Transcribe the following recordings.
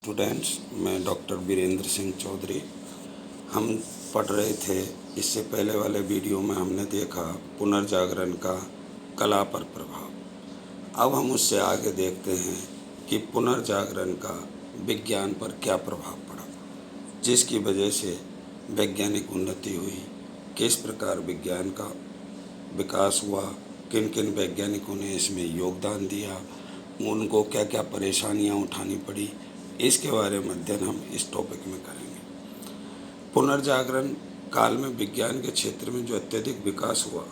Students, मैं doctor Virendra Singh Chaudhary. हम पढ़ रहे थे, इससे पहले वाले वीडियो में हमने देखा पुनर्जागरण का कला पर प्रभाव। अब हम उससे आगे देखते हैं कि पुनर्जागरण का विज्ञान पर क्या प्रभाव पड़ा, जिसकी वजह से वैज्ञानिक उन्नति हुई, किस प्रकार विज्ञान का विकास हुआ, किन किन वैज्ञानिकों ने इसमें योगदान दिया, उनको क्या क्या परेशानियां उठानी पड़ी, इसके बारे में अध्ययन हम इस टॉपिक में करेंगे। पुनर्जागरण काल में विज्ञान के क्षेत्र में जो अत्यधिक विकास हुआ,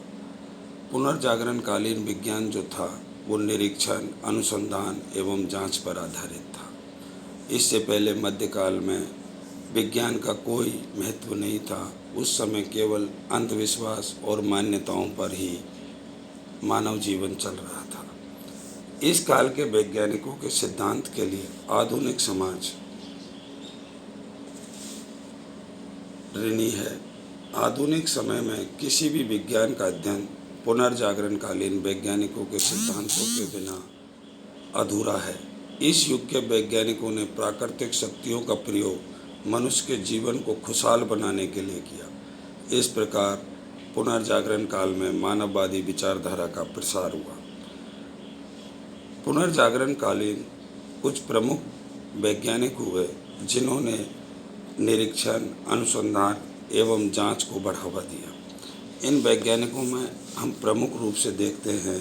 पुनर्जागरण कालीन विज्ञान जो था वो निरीक्षण, अनुसंधान एवं जांच पर आधारित था। इससे पहले मध्यकाल में विज्ञान का कोई महत्व नहीं था। उस समय केवल अंधविश्वास और मान्यताओं पर ही मानव जीवन चल रहा था। इस काल के वैज्ञानिकों के सिद्धांत के लिए आधुनिक समाज ऋणी है। आधुनिक समय में किसी भी विज्ञान का अध्ययन पुनर्जागरण कालीन वैज्ञानिकों के सिद्धांतों के बिना अधूरा है। इस युग के वैज्ञानिकों ने प्राकृतिक शक्तियों का प्रयोग मनुष्य के जीवन को खुशहाल बनाने के लिए किया। इस प्रकार पुनर्जागरण काल में मानववादी विचारधारा का प्रसार हुआ। पुनर्जागरण कालीन कुछ प्रमुख वैज्ञानिक हुए जिन्होंने निरीक्षण, अनुसंधान एवं जांच को बढ़ावा दिया। इन वैज्ञानिकों में हम प्रमुख रूप से देखते हैं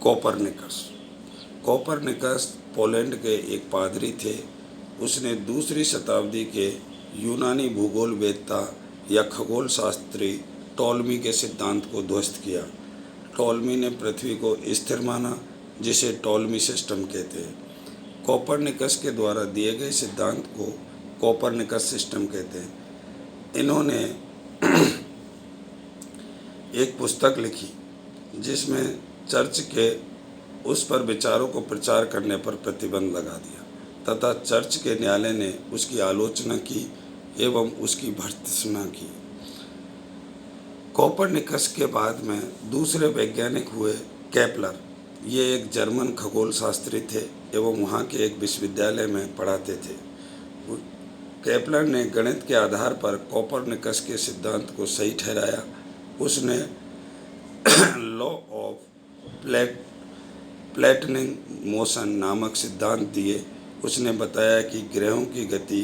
कोपरनिकस। कोपरनिकस पोलैंड के एक पादरी थे। उसने दूसरी शताब्दी के यूनानी भूगोलवेत्ता या खगोल शास्त्री टॉलमी के सिद्धांत को ध्वस्त किया। टॉलमी ने पृथ्वी को स्थिर माना, जिसे टॉलमी सिस्टम कहते हैं। कोपरनिकस के द्वारा दिए गए सिद्धांत को कोपरनिकस सिस्टम कहते हैं। इन्होंने एक पुस्तक लिखी जिसमें चर्च के उस पर विचारों को प्रचार करने पर प्रतिबंध लगा दिया तथा चर्च के न्यायालय ने उसकी आलोचना की एवं उसकी भर्त्सना की। कोपरनिकस के बाद में दूसरे वैज्ञानिक हुए केपलर। ये एक जर्मन खगोल शास्त्री थे एवं वहाँ के एक विश्वविद्यालय में पढ़ाते थे। केपलर ने गणित के आधार पर कोपरनिकस के सिद्धांत को सही ठहराया। उसने लॉ ऑफ फ्लैटनिंग मोशन नामक सिद्धांत दिए। उसने बताया कि ग्रहों की गति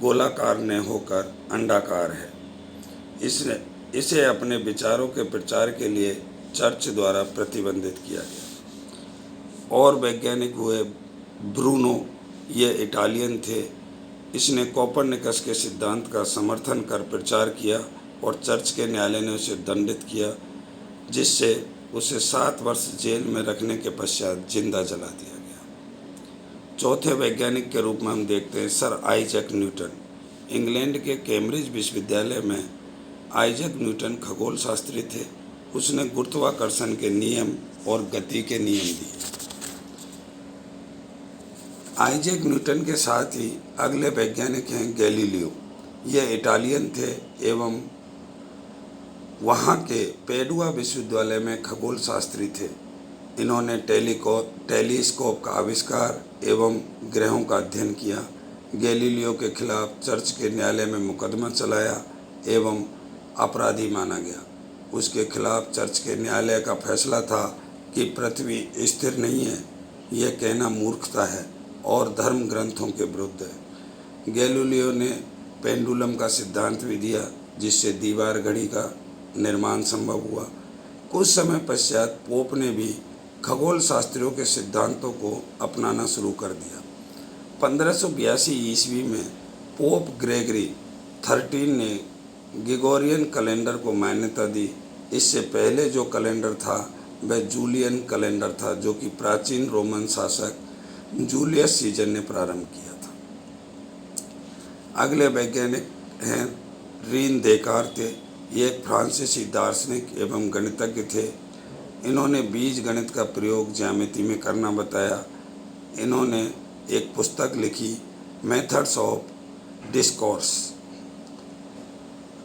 गोलाकार न होकर अंडाकार है। इसे अपने विचारों के प्रचार के लिए चर्च द्वारा प्रतिबंधित किया गया। और वैज्ञानिक हुए ब्रूनो। ये इटालियन थे। इसने कोपरनिकस के सिद्धांत का समर्थन कर प्रचार किया और चर्च के न्यायालय ने उसे दंडित किया, जिससे उसे 7 वर्ष जेल में रखने के पश्चात जिंदा जला दिया गया। चौथे वैज्ञानिक के रूप में हम देखते हैं सर आइजैक न्यूटन। इंग्लैंड के कैम्ब्रिज विश्वविद्यालय में आइजैक न्यूटन खगोल शास्त्री थे। उसने गुरुत्वाकर्षण के नियम और गति के नियम दिए। आइजैक न्यूटन के साथ ही अगले वैज्ञानिक हैं गैलीलियो। ये इटालियन थे एवं वहाँ के पेडुआ विश्वविद्यालय में खगोल शास्त्री थे। इन्होंने टेलीस्कोप का आविष्कार एवं ग्रहों का अध्ययन किया। गैलीलियो के खिलाफ चर्च के न्यायालय में मुकदमा चलाया एवं अपराधी माना गया। उसके खिलाफ चर्च के न्यायालय का फैसला था कि पृथ्वी स्थिर नहीं है। यह कहना मूर्खता है और धर्म ग्रंथों के विरुद्ध है। गैलीलियो ने पेंडुलम का सिद्धांत भी दिया, जिससे दीवार घड़ी का निर्माण संभव हुआ। कुछ समय पश्चात पोप ने भी खगोल शास्त्रियों के सिद्धांतों को अपनाना शुरू कर दिया। 1582 ईस्वी में पोप ग्रेगरी 13 ने ग्रेगोरियन कैलेंडर को मान्यता दी। इससे पहले जो कैलेंडर था वह जूलियन कैलेंडर था, जो कि प्राचीन रोमन शासक जूलियस सीजर ने प्रारंभ किया था। अगले वैज्ञानिक हैं रीन देकार्त। ये एक फ्रांसीसी दार्शनिक एवं गणितज्ञ थे। इन्होंने बीज गणित का प्रयोग ज्यामिति में करना बताया। इन्होंने एक पुस्तक लिखी मेथड्स ऑफ डिस्कोर्स।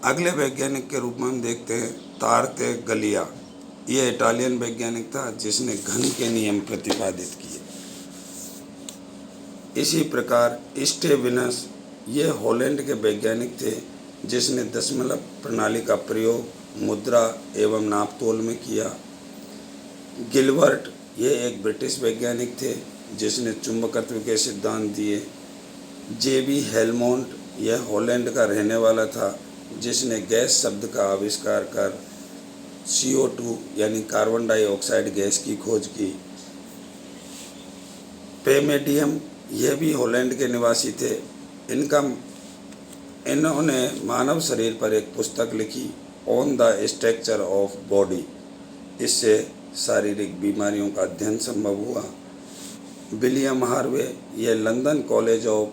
अगले वैज्ञानिक के रूप में हम देखते हैं तारतेगलिया। ये इटालियन वैज्ञानिक था जिसने घन के नियम प्रतिपादित किए। इसी प्रकार स्टेविनस ये हॉलैंड के वैज्ञानिक थे जिसने दशमलव प्रणाली का प्रयोग मुद्रा एवं नापतोल में किया। गिलबर्ट ये एक ब्रिटिश वैज्ञानिक थे जिसने चुंबकत्व के सिद्धांत दिए। जेबी हेलमोंट यह हॉलैंड का रहने वाला था जिसने गैस शब्द का आविष्कार कर CO2 यानी कार्बन डाइऑक्साइड गैस की खोज की। पैमेडियम यह भी हॉलैंड के निवासी थे। इन्होंने मानव शरीर पर एक पुस्तक लिखी on the structure of body. इससे शारीरिक बीमारियों का अध्ययन संभव हुआ। विलियम हार्वे ये London college of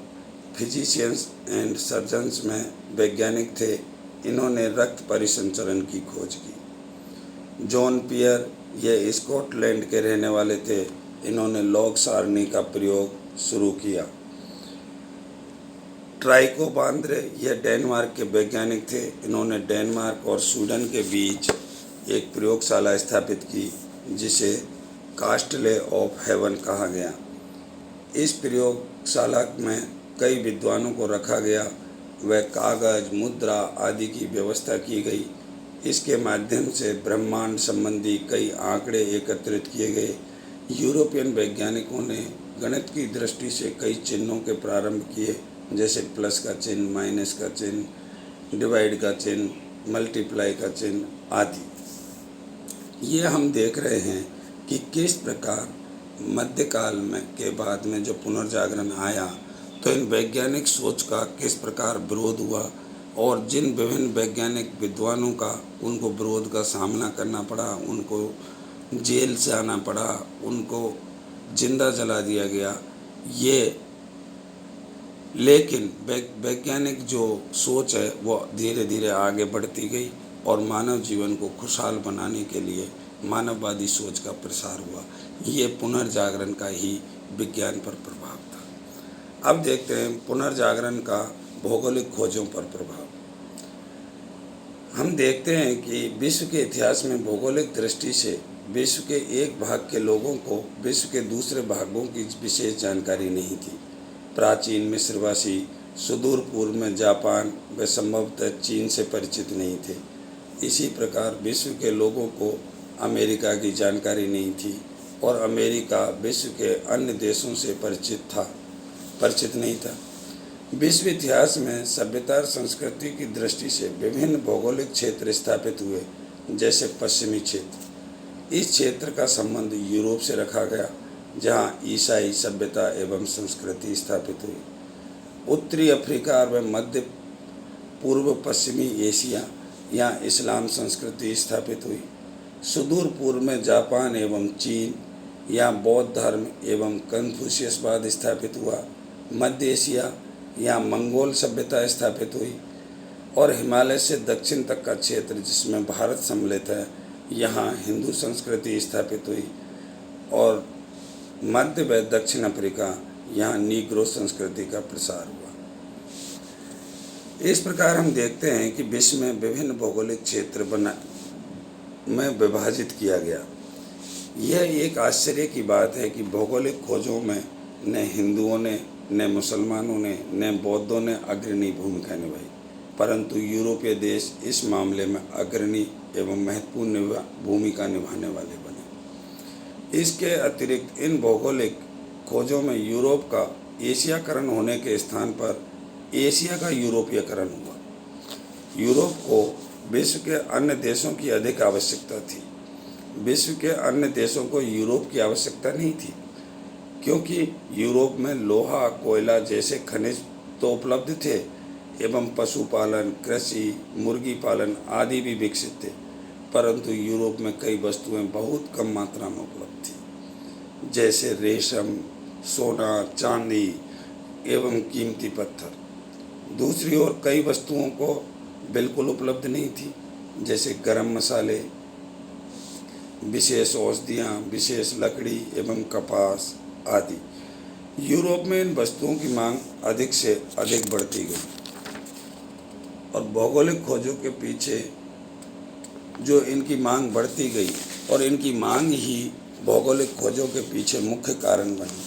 physicians and surgeons में वैज्ञानिक थे। इन्होंने रक्त परिसंचरण की खोज की। जॉन पियर ये स्कॉटलैंड के रहने वाले थे। इन्होंने लॉग सारणी का प्रयोग शुरू किया। ट्राइको बांद्रे यह डेनमार्क के वैज्ञानिक थे। इन्होंने डेनमार्क और स्वीडन के बीच एक प्रयोगशाला स्थापित की जिसे कास्टले ऑफ हेवन कहा गया। इस प्रयोगशाला में कई विद्वानों को रखा गया व कागज, मुद्रा आदि की व्यवस्था की गई। इसके माध्यम से ब्रह्मांड संबंधी कई आंकड़े एकत्रित किए गए। यूरोपियन वैज्ञानिकों ने गणित की दृष्टि से कई चिन्हों के प्रारंभ किए जैसे प्लस का चिन्ह, माइनस का चिन्ह, डिवाइड का चिन्ह, मल्टीप्लाई का चिन्ह आदि। ये हम देख रहे हैं कि किस प्रकार मध्यकाल में के बाद में जो पुनर्जागरण आया तो इन वैज्ञानिक सोच का किस प्रकार विरोध हुआ और जिन विभिन्न वैज्ञानिक विद्वानों का उनको विरोध का सामना करना पड़ा, उनको जेल से आना पड़ा, उनको जिंदा जला दिया गया। ये लेकिन वैज्ञानिक जो सोच है वो धीरे धीरे आगे बढ़ती गई और मानव जीवन को खुशहाल बनाने के लिए मानववादी सोच का प्रसार हुआ। ये पुनर्जागरण का ही विज्ञान पर प्रभाव था। अब देखते हैं पुनर्जागरण का भौगोलिक खोजों पर प्रभाव। हम देखते हैं कि विश्व के इतिहास में भौगोलिक दृष्टि से विश्व के एक भाग के लोगों को विश्व के दूसरे भागों की विशेष जानकारी नहीं थी। प्राचीन मिस्रवासी सुदूर पूर्व में जापान व संभवतः चीन से परिचित नहीं थे। इसी प्रकार विश्व के लोगों को अमेरिका की जानकारी नहीं थी और अमेरिका विश्व के अन्य देशों से परिचित नहीं था। विश्व इतिहास में सभ्यता और संस्कृति की दृष्टि से विभिन्न भौगोलिक क्षेत्र स्थापित हुए जैसे पश्चिमी क्षेत्र। इस क्षेत्र का संबंध यूरोप से रखा गया जहाँ ईसाई सभ्यता एवं संस्कृति स्थापित हुई। उत्तरी अफ्रीका व मध्य पूर्व पश्चिमी एशिया यहाँ इस्लाम संस्कृति स्थापित हुई। सुदूर पूर्व में जापान एवं चीन यहाँ बौद्ध धर्म एवं कन्फ्यूशियसवाद स्थापित हुआ। मध्य एशिया यहाँ मंगोल सभ्यता स्थापित हुई और हिमालय से दक्षिण तक का क्षेत्र जिसमें भारत सम्मिलित है यहाँ हिंदू संस्कृति स्थापित हुई और मध्य व दक्षिण अफ्रीका यहाँ नीग्रो संस्कृति का प्रसार हुआ। इस प्रकार हम देखते हैं कि विश्व में विभिन्न भौगोलिक क्षेत्र में विभाजित किया गया। यह एक आश्चर्य की बात है कि भौगोलिक खोजों में न हिंदुओं ने, न मुसलमानों ने, न बौद्धों ने अग्रणी भूमिका निभाई, परंतु यूरोपीय देश इस मामले में अग्रणी एवं महत्वपूर्ण भूमिका निभाने वाले बने। इसके अतिरिक्त इन भौगोलिक खोजों में यूरोप का एशियाकरण होने के स्थान पर एशिया का यूरोपीयकरण हुआ। यूरोप को विश्व के अन्य देशों की अधिक आवश्यकता थी। विश्व के अन्य देशों को यूरोप की आवश्यकता नहीं थी क्योंकि यूरोप में लोहा, कोयला जैसे खनिज तो उपलब्ध थे एवं पशुपालन, कृषि, मुर्गी पालन आदि भी विकसित थे, परंतु यूरोप में कई वस्तुएं बहुत कम मात्रा में उपलब्ध थी जैसे रेशम, सोना, चांदी एवं कीमती पत्थर। दूसरी ओर कई वस्तुओं को बिल्कुल उपलब्ध नहीं थी जैसे गरम मसाले, विशेष औषधियाँ, विशेष लकड़ी एवं कपास आदि। यूरोप में इन वस्तुओं की मांग अधिक से अधिक बढ़ती गई और भौगोलिक खोजों के पीछे जो इनकी मांग बढ़ती गई और इनकी मांग ही भौगोलिक खोजों के पीछे मुख्य कारण बनी।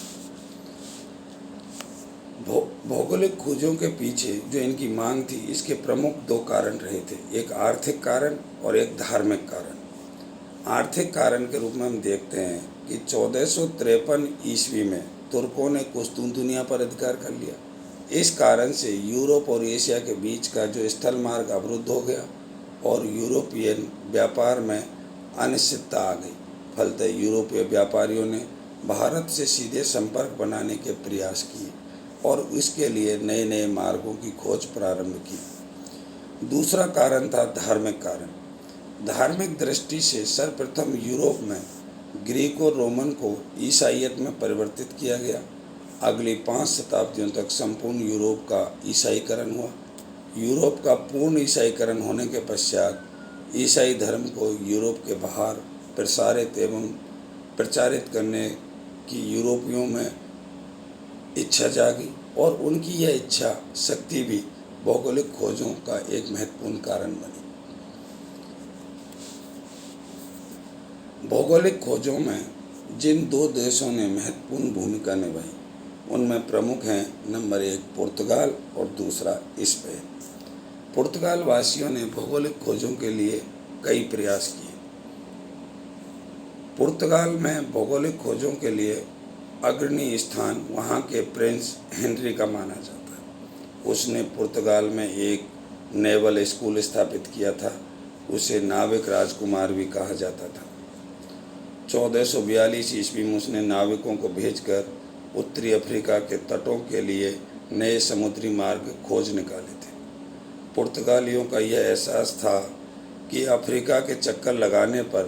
भौगोलिक खोजों के पीछे जो इनकी मांग थी, इसके प्रमुख दो कारण रहे थे, एक आर्थिक कारण और एक धार्मिक कारण। आर्थिक कारण के रूप में हम देखते हैं कि 1453 ईस्वी में तुर्कों ने कुस्तुनतुनिया पर अधिकार कर लिया। इस कारण से यूरोप और एशिया के बीच का जो स्थल मार्ग अवरुद्ध हो गया और यूरोपियन व्यापार में अनिश्चितता आ गई। फलतः यूरोपीय व्यापारियों ने भारत से सीधे संपर्क बनाने के प्रयास किए और इसके लिए नए नए मार्गों की खोज प्रारंभ की। दूसरा कारण था धार्मिक कारण। धार्मिक दृष्टि से सर्वप्रथम यूरोप में ग्रीक और रोमन को ईसाइयत में परिवर्तित किया गया। अगली 5 शताब्दियों तक संपूर्ण यूरोप का ईसाईकरण हुआ। यूरोप का पूर्ण ईसाईकरण होने के पश्चात ईसाई धर्म को यूरोप के बाहर प्रचारित करने की यूरोपियों में इच्छा जागी और उनकी यह इच्छा शक्ति भी भौगोलिक खोजों का एक महत्वपूर्ण कारण बनी। भौगोलिक खोजों में जिन दो देशों ने महत्वपूर्ण भूमिका निभाई उनमें प्रमुख हैं नंबर 1 पुर्तगाल और दूसरा स्पेन। पुर्तगाल वासियों ने भौगोलिक खोजों के लिए कई प्रयास किए। पुर्तगाल में भौगोलिक खोजों के लिए अग्रणी स्थान वहाँ के प्रिंस हेनरी का माना जाता है। उसने पुर्तगाल में एक नेवल स्कूल स्थापित किया था। उसे नाविक राजकुमार भी कहा जाता था। 1442 ईस्वी में उसने नाविकों को भेजकर उत्तरी अफ्रीका के तटों के लिए नए समुद्री मार्ग खोज निकाले थे। पुर्तगालियों का यह एहसास था कि अफ्रीका के चक्कर लगाने पर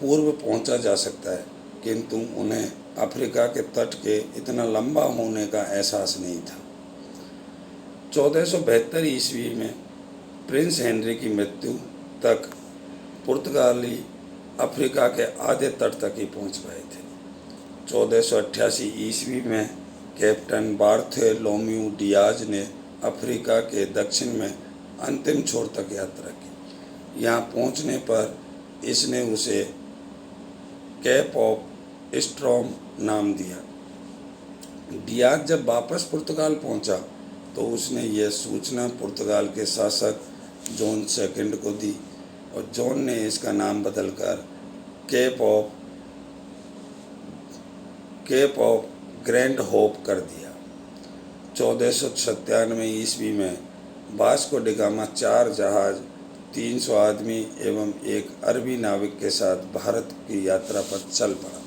पूर्व पहुंचा जा सकता है, किंतु उन्हें अफ्रीका के तट के इतना लंबा होने का एहसास नहीं था। 1472 ईस्वी में प्रिंस हेनरी की मृत्यु तक पुर्तगाली अफ्रीका के आधे तट तक ही पहुंच पाए थे। 1488 ईस्वी में कैप्टन बार्थोलोम्यू डियाज ने अफ्रीका के दक्षिण में अंतिम छोर तक यात्रा की। यहाँ पहुँचने पर इसने उसे कैप ऑफ स्ट्रॉम नाम दिया। डियाज जब वापस पुर्तगाल पहुँचा तो उसने यह सूचना पुर्तगाल के शासक जॉन II को दी और जॉन ने इसका नाम बदलकर केप ऑफ ग्रैंड होप कर दिया। 1497 ईस्वी में वास्को डी गामा 4 जहाज, 300 आदमी एवं एक अरबी नाविक के साथ भारत की यात्रा पर चल पड़ा।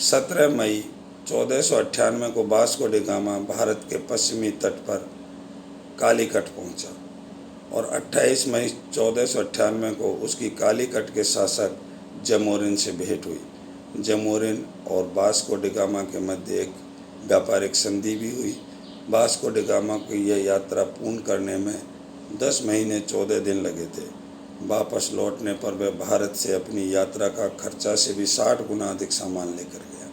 17 मई 1498 को वास्को डी गामा भारत के पश्चिमी तट पर कालीकट पहुंचा और 28 मई 1498 को उसकी कालीकट के शासक जमोरिन से भेंट हुई। जमोरिन और वास्को डी गामा के मध्य एक व्यापारिक संधि भी हुई। वास्को डी गामा को यह यात्रा पूर्ण करने में 10 महीने 14 दिन लगे थे। वापस लौटने पर वह भारत से अपनी यात्रा का खर्चा से भी 60 गुना अधिक सामान लेकर गया।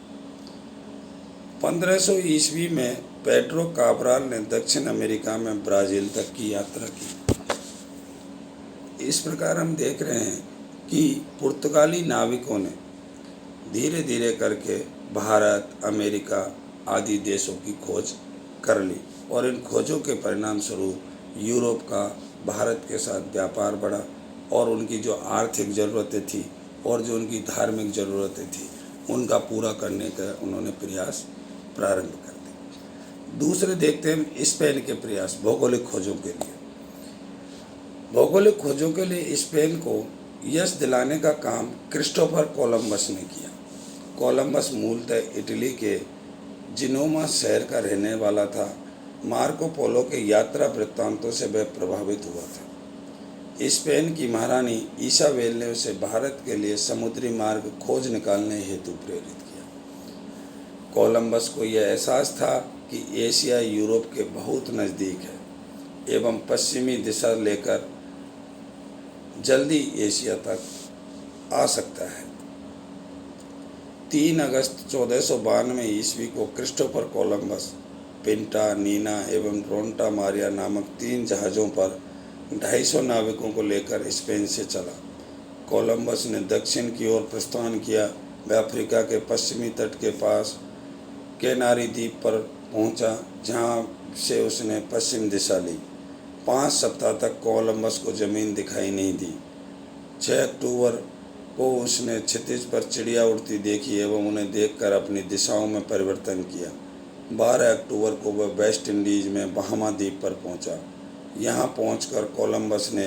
1500 ईस्वी में पेड्रो काब्राल ने दक्षिण अमेरिका में ब्राज़ील तक की यात्रा की। इस प्रकार हम देख रहे हैं कि पुर्तगाली नाविकों ने धीरे धीरे करके भारत, अमेरिका आदि देशों की खोज कर ली और इन खोजों के परिणाम स्वरूप यूरोप का भारत के साथ व्यापार बढ़ा और उनकी जो आर्थिक ज़रूरतें थी और जो उनकी धार्मिक ज़रूरतें थी उनका पूरा करने का उन्होंने प्रयास प्रारंभ कर दिए। दूसरे देखते हैं स्पेन के प्रयास भौगोलिक खोजों के लिए। भौगोलिक खोजों के लिए स्पेन को यश दिलाने का काम क्रिस्टोफर कोलंबस ने किया। कोलंबस मूलतः इटली के जिनोमा शहर का रहने वाला था। मार्को पोलो के यात्रा वृत्तांतों से वह प्रभावित हुआ था। स्पेन की महारानी इसाबेल ने उसे भारत के लिए समुद्री मार्ग खोज निकालने हेतु प्रेरित किया। कोलंबस को यह एहसास था कि एशिया यूरोप के बहुत नज़दीक है एवं पश्चिमी दिशा लेकर जल्दी एशिया तक आ सकता है। 3 अगस्त 1492 ईस्वी को क्रिस्टोफर कोलंबस पिंटा, नीना एवं रोंटा मारिया नामक 3 जहाज़ों पर 250 नाविकों को लेकर स्पेन से चला। कोलंबस ने दक्षिण की ओर प्रस्थान किया। वह अफ्रीका के पश्चिमी तट के पास कैनारी द्वीप पर पहुंचा, जहां से उसने पश्चिम दिशा ली। 5 सप्ताह तक कोलंबस को ज़मीन दिखाई नहीं दी। 6 अक्टूबर को उसने क्षितिज पर चिड़िया उड़ती देखी एवं उन्हें देखकर अपनी दिशाओं में परिवर्तन किया। 12 अक्टूबर को वह वेस्ट इंडीज़ में बहामा द्वीप पर पहुंचा। यहां पहुंचकर कोलंबस ने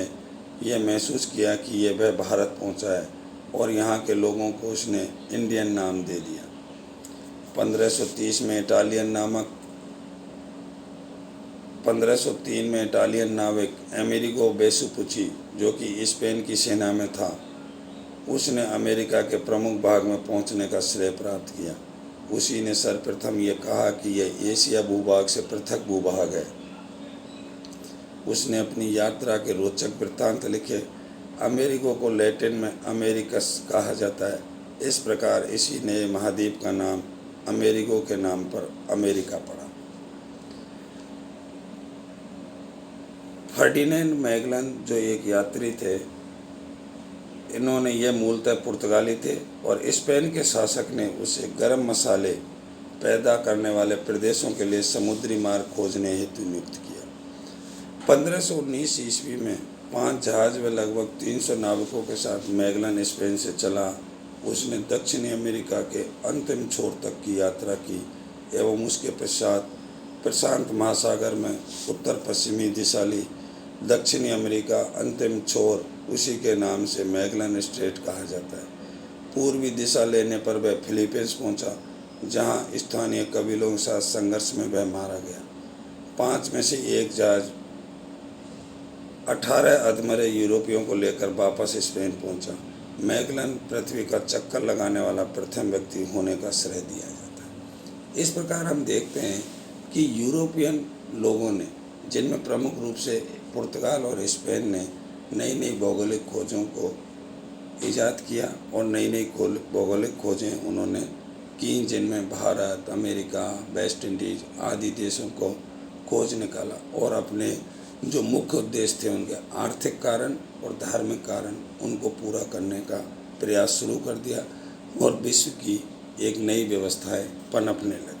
यह महसूस किया कि वह भारत पहुंचा है और यहाँ के लोगों को उसने इंडियन नाम दे दिया। 1530 में इटालियन नाविक अमेरिगो वेसुपुची, जो कि स्पेन की सेना में था, उसने अमेरिका के प्रमुख भाग में पहुंचने का श्रेय प्राप्त किया। उसी ने सर्वप्रथम ये कहा कि यह एशिया भूभाग से पृथक भूभाग है। उसने अपनी यात्रा के रोचक वृत्तांत लिखे। अमेरिगो को लैटिन में अमेरिकस कहा जाता है। इस प्रकार इसी नए महाद्वीप का नाम अमेरिगो के नाम पर अमेरिका पड़ा। फर्डिनेंड मैगलन जो एक यात्री थे, इन्होंने यह मूलतः पुर्तगाली थे और स्पेन के शासक ने उसे गरम मसाले पैदा करने वाले प्रदेशों के लिए समुद्री मार्ग खोजने हेतु नियुक्त किया। 1519 ईस्वी में 5 जहाज व लगभग 300 नाविकों के साथ मैगलन स्पेन से चला। उसने दक्षिणी अमेरिका के अंतिम छोर तक की यात्रा की एवं उसके पश्चात प्रशांत महासागर में उत्तर पश्चिमी दिशा ली। दक्षिणी अमेरिका अंतिम छोर उसी के नाम से मैगलन स्ट्रेट कहा जाता है। पूर्वी दिशा लेने पर वह फिलीपींस पहुंचा, जहां स्थानीय कबीलों के साथ संघर्ष में वह मारा गया। 5 में से एक जहाज 18 अधमरे यूरोपियों को लेकर वापस स्पेन पहुंचा। मैगलन पृथ्वी का चक्कर लगाने वाला प्रथम व्यक्ति होने का श्रेय दिया जाता है। इस प्रकार हम देखते हैं कि यूरोपियन लोगों ने, जिनमें प्रमुख रूप से पुर्तगाल और स्पेन ने, नई नई भौगोलिक खोजों को ईजाद किया और नई नई भौगोलिक खोजें उन्होंने की, जिनमें भारत, अमेरिका, वेस्ट इंडीज आदि देशों को खोज निकाला और अपने जो मुख्य उद्देश्य थे, उनके आर्थिक कारण और धार्मिक कारण, उनको पूरा करने का प्रयास शुरू कर दिया और विश्व की एक नई व्यवस्थाएं पनपने लगी।